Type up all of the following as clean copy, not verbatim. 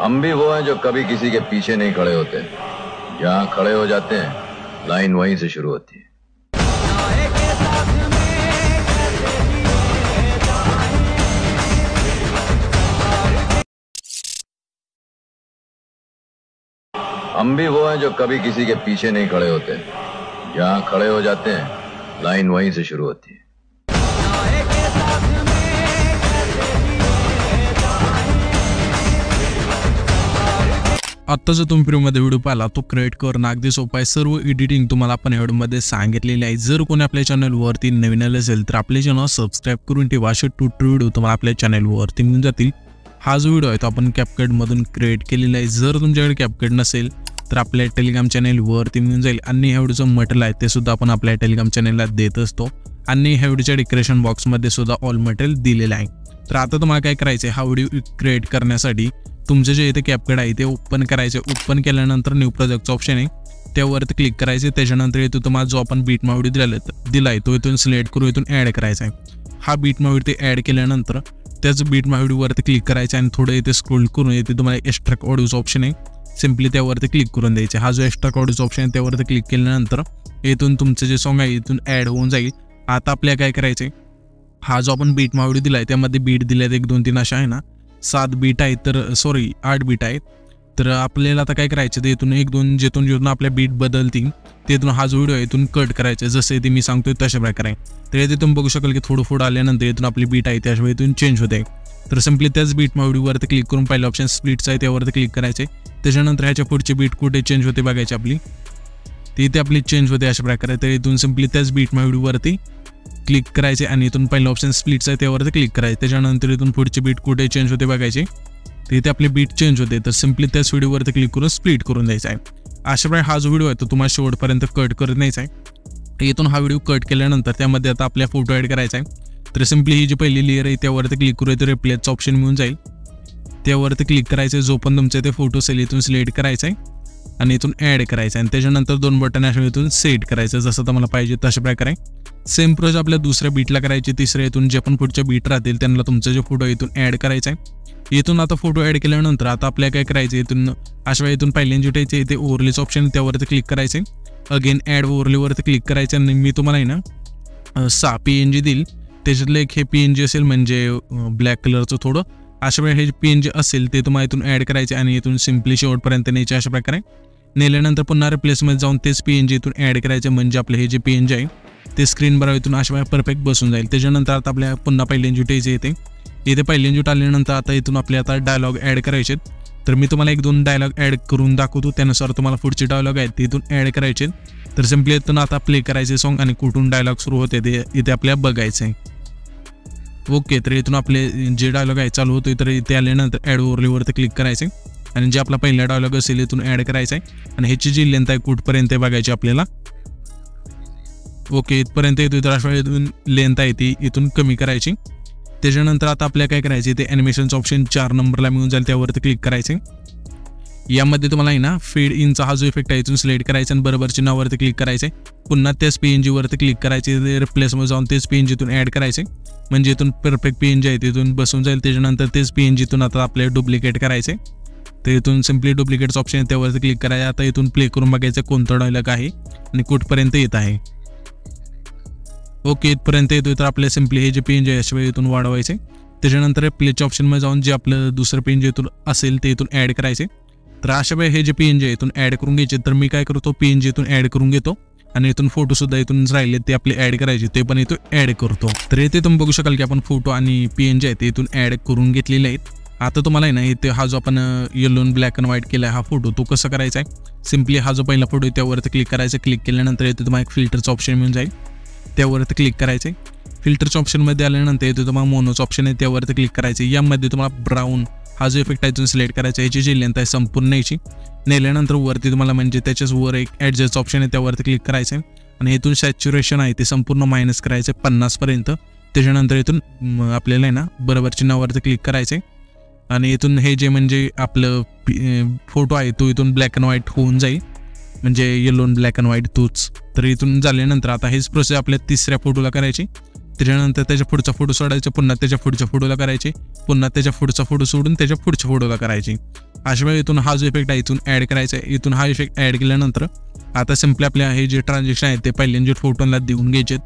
हम भी वो हैं जो कभी किसी के पीछे नहीं खड़े होते, जहां खड़े हो जाते हैं लाइन वहीं से शुरू होती है। हम भी वो हैं जो कभी किसी के पीछे नहीं खड़े होते, जहां खड़े हो जाते हैं लाइन वहीं से शुरू होती है। आता जो तुम्ही फ्रीमध्ये व्हिडिओ पाहिला तो क्रिएट करणं अगदी सोपं आहे। सर्व एडिटिंग तुम्हाला आपण व्हिडिओमध्ये सांगितलेली आहे। जर कोणी आपल्या चॅनलवरती नवीन आले असेल तर आपले चॅनल सबस्क्राइब करून ठेवा, असे ट्यूटोरियल व्हिडिओ तुम्हाला आपल्या चॅनलवरती मिळून जातील। हा जो व्हिडिओ आहे तो आपण कॅपकट मधून क्रिएट केलेला आहे। जर तुमच्याकडे कॅपकट नसेल तर आपल्या टेलिग्राम चॅनलवरती मिळून जाईल आणि ह्या व्हिडिओचं मटेरियल आहे ते सुद्धा आपण आपल्या टेलिग्राम चॅनलला देत असतो आणि ह्या व्हिडिओच्या डिस्क्रिप्शन बॉक्समध्ये सुद्धा ऑल मटेरियल दिलेलं आहे। तर आता तुम्हाला काय करायचं आहे, हा व्हिडिओ क्रिएट करण्यासाठी तुमचे जे इथे कॅपकट आहे ते ओपन करायचे। ओपन केल्यानंतर न्यू प्रोजेक्टचा ऑप्शन आहे त्यावरती क्लिक करायचे। त्याच्यानंतर इथं तुम्हाला जो आपण बीटमा व्हिडिओ दिलाय तो इथून सिलेक्ट करून इथून ॲड करायचा आहे। हा बीटमा व्हिडिओ ॲड केल्यानंतर त्याच बीटमा व्हिडिओवरती क्लिक करायचं आणि थोडं इथे स्क्रोल करून इथे तुम्हाला एक्स्ट्रा ऑडिओचा ऑप्शन आहे, सिम्पली त्यावरती क्लिक करून द्यायचे। हा जो एक्स्ट्रा ऑडिओचा ऑप्शन आहे त्यावरती क्लिक केल्यानंतर इथून तुमचं जे सॉन्ग आहे इथून ॲड होऊन जाईल। आता आपल्याला काय करायचं आहे, हा जो आपण बीटमा व्हिडिओ दिलाय त्यामध्ये बीट दिल्यात 1 2 3 अशा आहे ना, 7 बीट आहेत, तर सॉरी 8 बीट आहेत। तर आपल्याला आता काय करायचं, इथून 1 2 जेथून आपल्या बीट बदलतील तिथून हा जो व्हिडिओ आहे इथून कट करायचा, जसे ते मी सांगतोय तशा प्रकारे। तर इथे तुम्ही बघू शकाल की थोडं पुढे आल्यानंतर इथून आपली बीट आहे त्याशिवाय इथून चेंज होते। तर सिम्पली त्याच बीटमा व्हिडिओवरती क्लिक करून पहिला ऑप्शन स्प्लिट्स आहे त्यावरती क्लिक करायचे। त्याच्यानंतर ह्याच्या पुढची बीट कुठे चेंज होते बघायची आपली, ती इथे आपली चेंज होते अशा प्रकारे। तर इथून सिम्पली त्याच बीटमा व्हिडिओवरती क्लिक करायचे आणि इथून पहिला ऑप्शन स्प्लिट्स आहे त्यावरती क्लिक करायचे। त्याच्यानंतर इथून पुढची बीट कुठे चेंज होते बघायची, तर इथे आपली बीट चेंज होते। तर सिम्पली त्याच व्हिडिओवरती क्लिक करून स्प्लिट करून द्यायचा आहे। अशा प्रकारे हा जो व्हिडिओ आहे तो तुम्हाला शेवटपर्यंत कट करून द्यायचा आहे। इथून हा व्हिडिओ कट केल्यानंतर त्यामध्ये आता आपल्या फोटो ॲड करायचा आहे। तर सिम्पली ही जी पहिली लेअर आहे त्यावरती क्लिक करू, इथे रिप्लेसचं ऑप्शन मिळून जाईल त्यावरती क्लिक करायचं। जो पण तुमचं इथे फोटो असेल इथून सिलेक्ट करायचा आहे आणि इथून ॲड करायचं आणि त्याच्यानंतर 2 बटन अशा इथून सेट करायचं जसं तुम्हाला पाहिजे तशा प्रकारे। सेम प्रोसेस आपल्या दुसऱ्या बीटला करायची। तिसऱ्या इथून जे पण पुढच्या बीट राहतील त्यांना तुमचा जे फोटो इथून ॲड करायचा आहे। इथून आता फोटो ॲड केल्यानंतर आता आपल्याला काय करायचं, इथून अशा इथून पहिल्यांदा जुटायचे इथे ओव्हरलेचं ऑप्शन त्यावरती क्लिक करायचे। अगेन ॲड ओव्हरलेवरती क्लिक करायचं आणि मी तुम्हाला आहे ना 6 PNG देईल, त्याच्यातलं एक हे PNG असेल म्हणजे ब्लॅक कलरचं थोडं। अशा वेळी हे PNG असेल ते तुम्हाला इथून ॲड करायचे आणि इथून सिम्पली शेवटपर्यंत न्यायचे अशा प्रकारे। नेल्यानंतर पुन्हा रिप्लेसमध्ये जाऊन तेच PNG इथून ॲड करायचे, म्हणजे आपले हे जे PNG आहे ते स्क्रीन बरोबर इथून अशा वेळी परफेक्ट बसून जाईल। त्याच्यानंतर आता आपल्या पुन्हा पहिल्यांदा जुटायचे इथे पहिल्यांदा जुट आल्यानंतर आता इथून आपले आता डायलॉग ॲड करायचे। तर मी तुम्हाला 1 2 डायलॉग ॲड करून दाखवतो, त्यानुसार तुम्हाला पुढचे डायलॉग आहेत ते इथून ॲड करायचे। तर सिम्पली इथून आता प्ले करायचे सॉन्ग आणि कुठून डायलॉग सुरू होते ते इथे आपल्याला बघायचं आहे। ओके, तर इथून आपले जे डायलॉग आहे चालू होतो तर इथे आल्यानंतर ॲड ओव्हरलेवरती क्लिक करायचे आणि जे आपला पहिला डायलॉग असेल इथून ॲड करायचा आहे आणि ह्याची जी लेंथ आहे कुठपर्यंत बघायची आपल्याला। ओके, इथपर्यंत येतो, तर अशा इथून लेंथ आहे ती इथून कमी करायची। त्याच्यानंतर आता आपल्याला काय करायचे, ते ॲनिमेशनचं ऑप्शन 4 नंबरला मिळून जाईल त्यावरती क्लिक करायचे। यामध्ये तुम्हाला आहे ना फेड इनचा हा जो इफेक्ट आहे इथून सिलेक्ट करायचा आणि बरोबर चिन्हावरती क्लिक करायचे। पुन्हा त्याच PNG वरती क्लिक करायचे, रिप्लेसमध्ये जाऊन तेच PNG इथून ॲड करायचे, म्हणजे इथून परफेक्ट PNG आहे तिथून बसून जाईल। त्याच्यानंतर तेच PNG इथून आता आपल्याला डुप्लिकेट करायचे। तर इथून सिम्पली डुप्लिकेटचं ऑप्शन आहे त्यावरती क्लिक करायचं। आता इथून प्ले करून बघायचं कोणतं डायलॉग आहे आणि कुठपर्यंत येत आहे। ओके, इथपर्यंत येतोय तर आपल्या सिम्पली हे जे PNG आहे याशिवाय इथून वाढवायचे। त्याच्यानंतर प्लेच्या ऑप्शनमध्ये जाऊन जे आपलं दुसरं PNG इथून असेल ते इथून ॲड करायचे। तर अशा वेळी हे जे PNG आहे इथून ॲड करून घ्यायचे। तर मी काय करतो, PNG इथून ॲड करून घेतो आणि इथून फोटोसुद्धा इथून राहिले ते आपले ॲड करायचे, ते पण इथून ॲड करतो। तर इथे तुम्ही बघू शकाल की आपण फोटो आणि PNG आहे ते इथून ॲड करून घेतलेले आहेत। आता तुम्हाला आहे ना इथे हा जो आपण येलो आणि ब्लॅक अँड व्हाईट केला आहे हा फोटो तो कसा करायचा आहे, सिम्पली हा जो पहिला फोटो आहे त्यावरती क्लिक करायचं। क्लिक केल्यानंतर इथे तुम्हाला एक फिल्टरचं ऑप्शन मिळून जाईल त्यावरती क्लिक करायचे। फिल्टरच्या ऑप्शनमध्ये आल्यानंतर इथे तुम्हाला मोनोचं ऑप्शन आहे त्यावरती क्लिक करायचे। यामध्ये तुम्हाला ब्राऊन हा जो इफेक्ट आहे तो सिलेक्ट करायचा, याची जी लेंथ आहे संपूर्ण याची नेल्यानंतर वरती तुम्हाला म्हणजे त्याच्याच वर एक ॲडजस्ट ऑप्शन आहे त्यावरती क्लिक करायचं आणि इथून सॅच्युरेशन आहे ते संपूर्ण मायनस करायचे 50 पर्यंत। त्याच्यानंतर इथून आपल्याला आहे ना बरोबर चिन्हावरती क्लिक करायचे आणि इथून हे जे म्हणजे आपलं फोटो आहे तो इथून ब्लॅक अँड व्हाईट होऊन जाईल, म्हणजे येलो आणि ब्लॅक अँड व्हाईट तोच। तर इथून झाल्यानंतर आता हेच प्रोसेस आपल्या तिसऱ्या फोटोला करायची। त्याच्यानंतर त्याच्या पुढचा फोटो सोडायचा, पुन्हा त्याच्या पुढच्या फोटोला करायचे, पुन्हा त्याच्या पुढचा फोटो सोडून त्याच्या पुढच्या फोटोला करायची। अशा वेळी इथून हा जो इफेक्ट आहे इथून ॲड करायचा आहे. इथून हा इफेक्ट ॲड केल्यानंतर आता सिम्पली आपल्या हे जे ट्रान्झॅक्शन आहे ते पहिल्यांदा फोटोला देऊन घ्यायचे.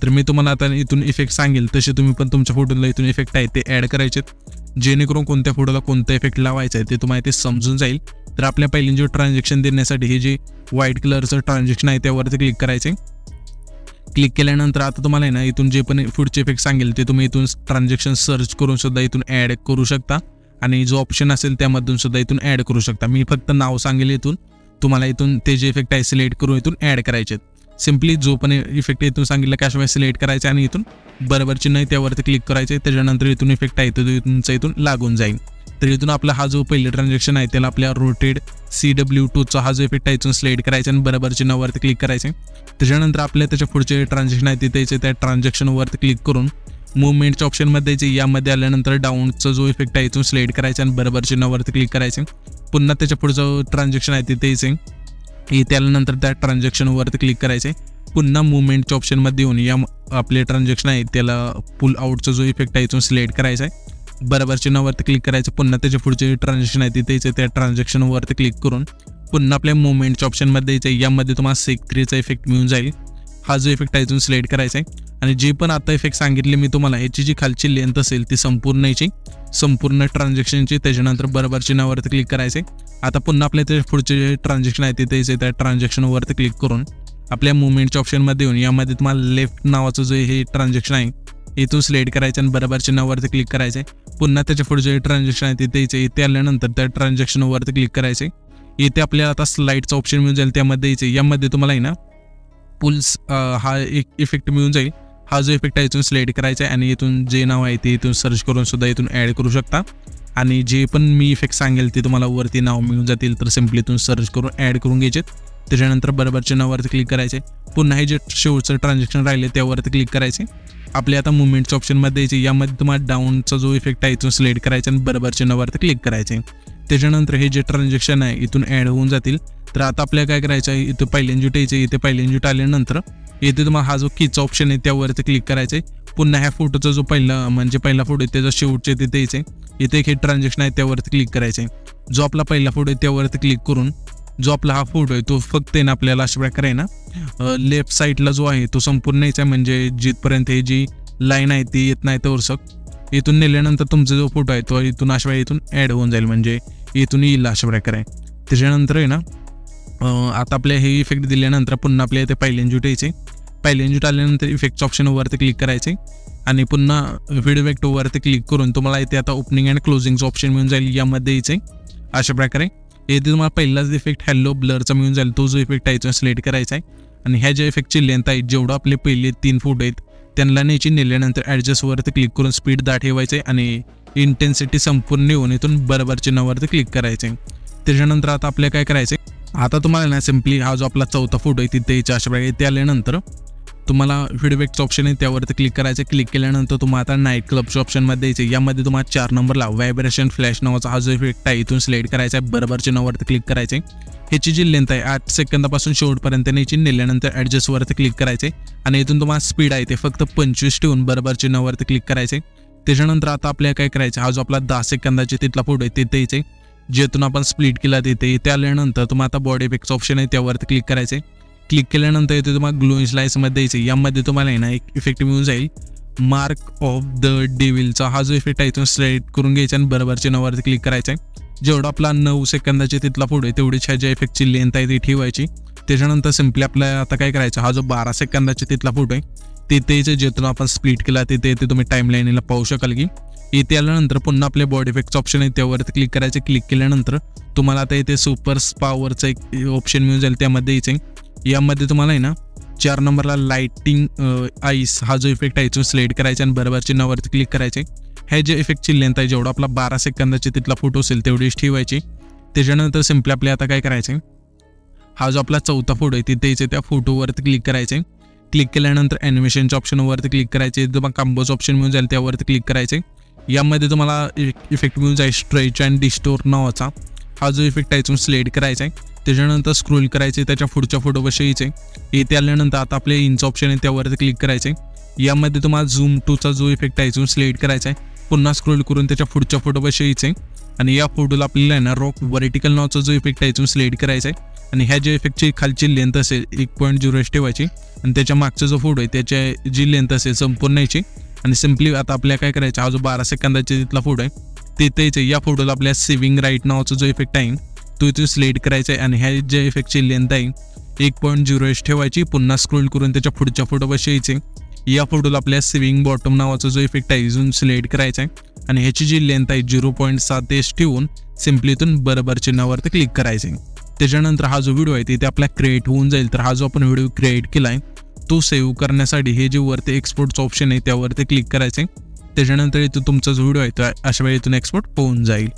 तर मी तुम्हाला आता इथून इफेक्ट सांगेल तसे तुम्ही पण तुमच्या फोटोला इथून इफेक्ट आहे ते ॲड करायचे, जेणेकरून कोणत्या फोटोला कोणता इफेक्ट लावायचा आहे ते तुम्हाला ते समजून जाईल. तर आपल्या पहिल्यांदा ट्रान्झॅक्शन देण्यासाठी हे जे व्हाईट कलरचं ट्रान्झॅक्शन आहे त्यावरती क्लिक करायचे. क्लिक केल्यानंतर आता तुम्हाला आहे ना इथून जे पण पुढचे इफेक्ट सांगेल ते तुम्ही इथून ट्रान्झॅक्शन सर्च करून सुद्धा इथून ॲड करू शकता आणि जो ऑप्शन असेल त्यामधून सुद्धा इथून ॲड करू शकता. मी फक्त नाव सांगेल, इथून तुम्हाला इथून ते जे इफेक्ट आहे सिलेक्ट करून इथून ॲड करायचे. सिम्पली जो पण इफेक्ट इथून सांगितलं कॅशमध्ये सिलेक्ट करायचे आणि इथून बरोबर चिन्ह आहे त्यावरती क्लिक करायचे. त्याच्यानंतर इथून इफेक्ट आहे तो तुमचा इथून लागून जाईल. तर इथून आपला हा जो पहिले ट्रान्झॅक्शन आहे त्याला आपल्या रोटेड CW2चा हा जो इफेक्ट आहे इथून सिलेक्ट करायचा आणि बरोबर चिन्हावरती क्लिक करायचे. त्याच्यानंतर आपल्या त्याच्या पुढचे ट्रान्झॅक्शन आहे तिथे त्या ट्रान्झॅक्शनवरती क्लिक करून मुवमेंटच्या ऑप्शनमध्ये जे यामध्ये आल्यानंतर डाऊनचा जो इफेक्ट आहे इथून सिलेक्ट करायचा आणि बरोबर चिन्हावरती क्लिक करायचे. पुन्हा त्याच्या पुढचं ट्रान्झॅक्शन आहे तिथेच इथे आल्यानंतर त्या ट्रान्झॅक्शनवरती क्लिक करायचे. पुन्हा मुवमेंटच्या ऑप्शनमध्ये येऊन या आपले ट्रान्झॅक्शन आहे त्याला पुल आउटचा जो इफेक्ट आहे इथून सिलेक्ट करायचा आहे, बरोबर चिन्हावरती क्लिक करायचं. पुन्हा त्याचे पुढचे ट्रान्झॅक्शन आहे तिथेच त्या ट्रान्झॅक्शनवरती क्लिक करून पुन्हा आपल्या मुवमेंटच्या ऑप्शनमध्ये यायचं. यामध्ये तुम्हाला सेक3चा इफेक्ट मिळून जाईल. हा जो इफेक्ट आहे इथून सिलेक्ट करायचा आहे आणि जे पण आता इफेक्ट सांगितले मी तुम्हाला ह्याची जी खालची लेंथ असेल ती संपूर्ण ट्रान्झॅक्शनची, त्याच्यानंतर बरोबर चिन्हावरती क्लिक करायचे. आता पुन्हा आपल्या ते पुढचे जे ट्रान्झॅक्शन आहे तिथेच त्या ट्रान्झॅक्शनवरती क्लिक करून आपल्या मुवमेंटच्या ऑप्शनमध्ये येऊन यामध्ये तुम्हाला लेफ्ट नावाचं जे हे ट्रान्झॅक्शन आहे इथून सिलेक्ट करायचं आणि बरोबर चिन्हावरती क्लिक करायचे. पुन्हा त्याच्या पुढचे ट्रान्झॅक्शन आहे तिथे इथे आल्यानंतर त्या ट्रान्झॅक्शनवरती क्लिक करायचे. इथे आपल्याला आता स्लाईडचा ऑप्शन मिळून जाईल, त्यामध्ये यायचे. यामध्ये तुम्हाला आहे ना पुल्स हा एक इफेक्ट मिळून जाईल. हा जो इफेक्ट आहे इथून सिलेक्ट करायचा आहे आणि इथून जे नाव आहे ते इथून सर्च करून सुद्धा इथून ॲड करू शकता आणि जे पण मी इफेक्ट सांगेल ते तुम्हाला वरती नाव मिळून जातील. तर सिम्पली इथून सर्च करून ॲड करून घ्यायचे. त्याच्यानंतर बरोबर चिन्हावरती क्लिक करायचे. पुन्हा हे जे शेवटचं ट्रान्झॅक्शन राहिले त्यावरती क्लिक करायचे. आपल्या आता मुवमेंटच्या ऑप्शनमध्ये यायचे. यामध्ये तुम्हाला डाऊनचा जो इफेक्ट आहे इथून सिलेक्ट करायचा आणि बरोबर चिन्हावरती क्लिक करायचे. त्याच्यानंतर हे जे ट्रान्झॅक्शन आहे इथून ॲड होऊन जातील. तर आता आपल्याला काय करायचं आहे, इथं पहिल्यांदा यायचे. इथे पहिल्यांदा आल्यानंतर इथे तुम्हाला हा जो कीचा ऑप्शन आहे त्यावरती क्लिक करायचे. पुन्हा ह्या फोटोचा जो पहिला फोटो आहे त्याचा शेवटचे तिथे यायचे. इथे एक हे ट्रान्झॅक्शन आहे त्यावरती क्लिक करायचे. जो आपला पहिला फोटो आहे त्यावरती क्लिक करून जो आपला हा फोटो आहे तो फक्त आहे ना आपल्याला अशा प्रकारे आहे ना लेफ्ट साईडला जो आहे तो संपूर्ण यायचा आहे, म्हणजे जिथपर्यंत ही जी लाईन आहे ती येत नाही तोरसक इथून नेल्यानंतर तुमचा जो फोटो आहे तो इथून अशा वेळी इथून ॲड होऊन जाईल, म्हणजे इथून येईल अशा प्रकारे. त्याच्यानंतर आहे ना आता आपल्या हे इफेक्ट दिल्यानंतर पुन्हा आपल्या इथे पहिल्यांदा यायचे. पहिल्यांदा आल्यानंतर इफेक्टच्या ऑप्शनवरती क्लिक करायचे आणि पुन्हा व्हिडिओ इफेक्टवरती क्लिक करून तुम्हाला इथे आता ओपनिंग अँड क्लोजिंगचं ऑप्शन मिळून जाईल. यामध्ये यायचे अशा प्रकारे. इथे तुम्हाला पहिलाच इफेक्ट हॅलो ब्लरचा मिळून जाईल. तो जो इफेक्ट आहे तो सिलेक्ट करायचा आहे आणि ह्या ज्या इफेक्टची लेंथ आहे जेवढं आपले पहिले 3 फोटो आहेत त्यांना न्यायची. नेल्यानंतर ॲडजस्टवरती क्लिक करून स्पीड दाट ठेवायचे आणि इंटेन्सिटी संपूर्ण येऊन इथून बरोबर चिन्हावरती क्लिक करायचे. त्याच्यानंतर आता आपल्याला काय करायचे, आता तुम्हाला ना सिम्पली हा जो आपला चौथा फोटो आहे तिथे यायचा अशा प्रकारे. ते आल्यानंतर तुम्हाला व्हिडिओ इफेक्टचं ऑप्शन आहे त्यावरती क्लिक करायचं. क्लिक केल्यानंतर तुम्हाला आता नाईट क्लबच्या ऑप्शनमध्ये यायचे. यामध्ये तुम्हाला 4 नंबरला व्हायब्रेशन फ्लॅश नावाचा हा जो इफेक्ट आहे इथून सिलेक्ट करायचा आहे. बरोबर चिन्हावरती क्लिक करायचे. ह्याची जी लेंथ आहे 8 सेकंदापासून शेवटपर्यंत न्यायची. नेल्यानंतर ॲडजस्टवरती क्लिक करायचे आणि इथून तुम्हाला स्पीड आहे ते फक्त 25 ठेवून बरोबर चिन्हावरती क्लिक करायचे. त्याच्यानंतर आता आपल्याला काय करायचं, हा जो आपला 10 सेकंदाचे तिथला फोटो आहे तिथे यायचे. जेथून आपण स्प्लिट केला तिथे आल्यानंतर तुम्हाला आता बॉडी इफेक्टचं ऑप्शन आहे त्यावरती क्लिक करायचे. क्लिक केल्यानंतर इथे तुम्हाला ग्लोइंग स्लाइसमध्ये यायचे. यामध्ये तुम्हाला आहे ना एक इफेक्ट मिळून जाईल, मार्क ऑफ द डेव्हिलचा हा जो इफेक्ट आहे इथून सिलेक्ट करून घ्यायचा आणि बरोबर चिन्हावरती क्लिक करायचा आहे. जेवढा आपला 9 सेकंदाचे तिथला फोटो आहे तेवढीच ह्या ज्या इफेक्टची लेंथ आहे ती ठेवायची. त्याच्यानंतर सिम्पली आपल्याला आता काय करायचं, हा जो 12 सेकंदाचे तिथला फोटो आहे तिथे जेथून आपण स्प्लिट केला तिथे तुम्ही टाइम लाईनला पाहू शकाल की इथे आल्यानंतर पुन्हा आपल्या बॉडी इफेक्टचं ऑप्शन आहे त्यावरती क्लिक करायचे. क्लिक केल्यानंतर तुम्हाला आता इथे सुपर स्पावरचं एक ऑप्शन मिळून जाईल. त्यामध्ये यायचे. यामध्ये तुम्हाला आहे ना 4 नंबरला लाइटिंग आईस हा जो इफेक्ट आहे तो सिलेक्ट करायचा आणि बरोबर चिन्हावरती क्लिक करायचे. हे जे इफेक्टची लेंथ आहे जेवढा आपला 12 सेकंदाचे तिथला फोटो असेल तेवढीच ठेवायची. त्याच्यानंतर सिम्पली आपल्या आता काय करायचे, हा जो आपला चौथा फोटो आहे तिथे यायचे त्या फोटोवरती क्लिक करायचे. क्लिक केल्यानंतर ॲनिमेशनच्या ऑप्शनवरती क्लिक करायचे. तुम्हाला कॉम्बोचं ऑप्शन मिळून जाईल त्यावरती क्लिक करायचे. यामध्ये तुम्हाला इफेक्ट मिळून जाईल स्ट्रेच अँड डिस्टोर नावाचा हा जो इफेक्ट आहे तो सिलेक्ट करायचा आहे. त्याच्यानंतर स्क्रोल करायचे, त्याच्या पुढच्या फोटोपाशी यायचे. इथे आल्यानंतर आता आपले इंच ऑप्शन आहे त्यावरती क्लिक करायचे. यामध्ये तुम्हाला झूम 2चा जो इफेक्ट आहे तो सिलेक्ट करायचा आहे. पुन्हा स्क्रोल करून त्याच्या पुढच्या फोटोपाशी यायचं आहे आणि या फोटोला आपल्याला आहे ना रॉक व्हर्टिकल नावाचा जो इफेक्ट आहे इथून सिलेक्ट करायचा आहे आणि ह्या जे इफेक्टची खालची लेंथ असेल 1.0 ठेवायची आणि त्याच्या मागचा जो फोटो आहे त्याची जी लेंथ असेल संपूर्ण यायची आणि सिम्पली आता आपल्याला काय करायचं, हा जो 12 सेकंदाचा तिथला फोटो आहे तिथे यायचं. या फोटोला आपल्या सेव्हिंग राईट नावाचा जो इफेक्ट आहे तो इथून सिलेक्ट करायचा आहे आणि ह्या जे इफेक्टची लेंथ आहे 1.0 ठेवायची. पुन्हा स्क्रोल करून त्याच्या पुढच्या फोटोपाशी यायचे. या फोटोला आपल्या सेव्हिंग बॉटम नावाचा जो इफेक्ट आहे इथून सिलेक्ट करायचा आहे आणि ह्याची जी लेंथ आहे 0.7 ठेवून सिम्पली इथून बरोबर चिन्हावरती क्लिक करायचं आहे. त्याच्यानंतर हा जो व्हिडिओ आहे तिथे आपला क्रिएट होऊन जाईल. तर हा जो आपण व्हिडिओ क्रिएट केला आहे तो सेव्ह करण्यासाठी हे जे वरती एक्सपोर्टचं ऑप्शन आहे त्यावरती क्लिक करायचं आहे. त्याच्यानंतर इथं तुमचा जो व्हिडिओ आहे तो अशा वेळी इथून एक्सपोर्ट होऊन जाईल.